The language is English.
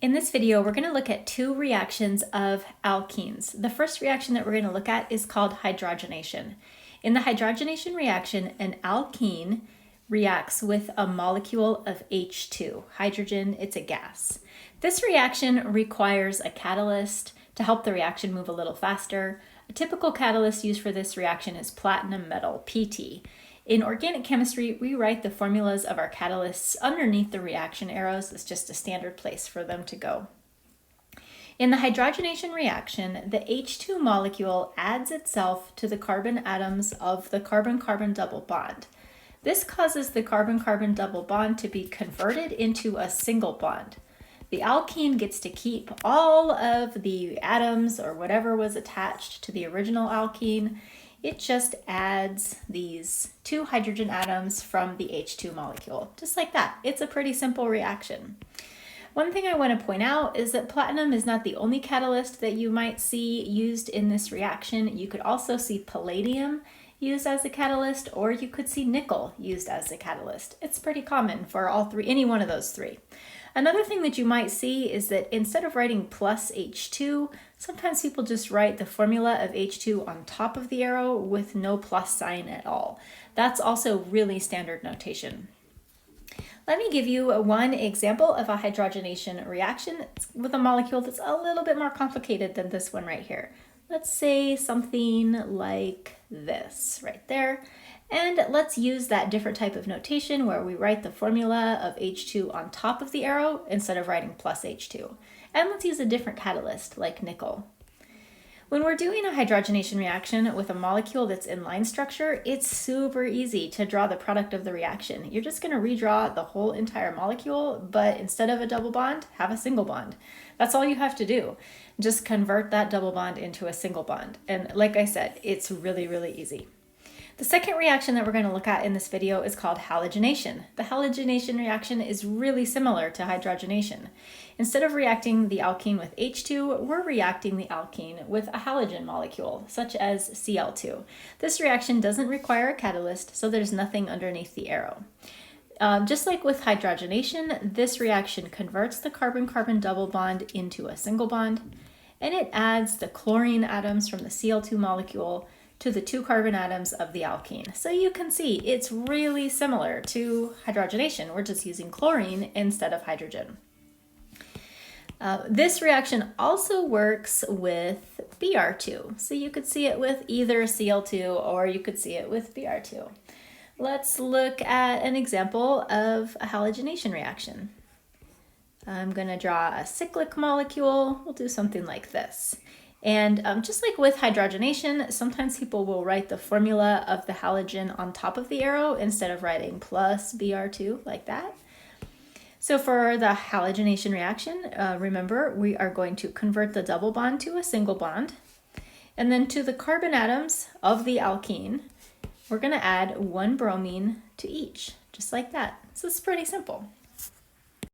In this video, we're going to look at two reactions of alkenes. The first reaction that we're going to look at is called hydrogenation. In the hydrogenation reaction, an alkene reacts with a molecule of H2. Hydrogen, it's a gas. This reaction requires a catalyst to help the reaction move a little faster. A typical catalyst used for this reaction is platinum metal, PT. In organic chemistry, we write the formulas of our catalysts underneath the reaction arrows. It's just a standard place for them to go. In the hydrogenation reaction, the H2 molecule adds itself to the carbon atoms of the carbon-carbon double bond. This causes the carbon-carbon double bond to be converted into a single bond. The alkene gets to keep all of the atoms or whatever was attached to the original alkene. It just adds these two hydrogen atoms from the H2 molecule, just like that. It's a pretty simple reaction. One thing I want to point out is that platinum is not the only catalyst that you might see used in this reaction. You could also see palladium used as a catalyst, or you could see nickel used as a catalyst. It's pretty common for all three, any one of those three. Another thing that you might see is that instead of writing plus H2, sometimes people just write the formula of H2 on top of the arrow with no plus sign at all. That's also really standard notation. Let me give you one example of a hydrogenation reaction with a molecule that's a little bit more complicated than this one right here. Let's say something like this right there. And let's use that different type of notation where we write the formula of H2 on top of the arrow instead of writing plus H2. And let's use a different catalyst like nickel. When we're doing a hydrogenation reaction with a molecule that's in line structure, it's super easy to draw the product of the reaction. You're just going to redraw the whole entire molecule, but instead of a double bond, have a single bond. That's all you have to do. Just convert that double bond into a single bond. And like I said, it's really, really easy. The second reaction that we're going to look at in this video is called halogenation. The halogenation reaction is really similar to hydrogenation. Instead of reacting the alkene with H2, we're reacting the alkene with a halogen molecule, such as Cl2. This reaction doesn't require a catalyst, so there's nothing underneath the arrow. Just like with hydrogenation, this reaction converts the carbon-carbon double bond into a single bond, and it adds the chlorine atoms from the Cl2 molecule to the two carbon atoms of the alkene. So you can see it's really similar to hydrogenation. We're just using chlorine instead of hydrogen. This reaction also works with Br2. So you could see it with either Cl2 or you could see it with Br2. Let's look at an example of a halogenation reaction. I'm going to draw a cyclic molecule. We'll do something like this. And just like with hydrogenation, sometimes people will write the formula of the halogen on top of the arrow instead of writing plus Br2 like that. So for the halogenation reaction, remember, we are going to convert the double bond to a single bond. And then to the carbon atoms of the alkene, we're going to add one bromine to each, just like that. So it's pretty simple.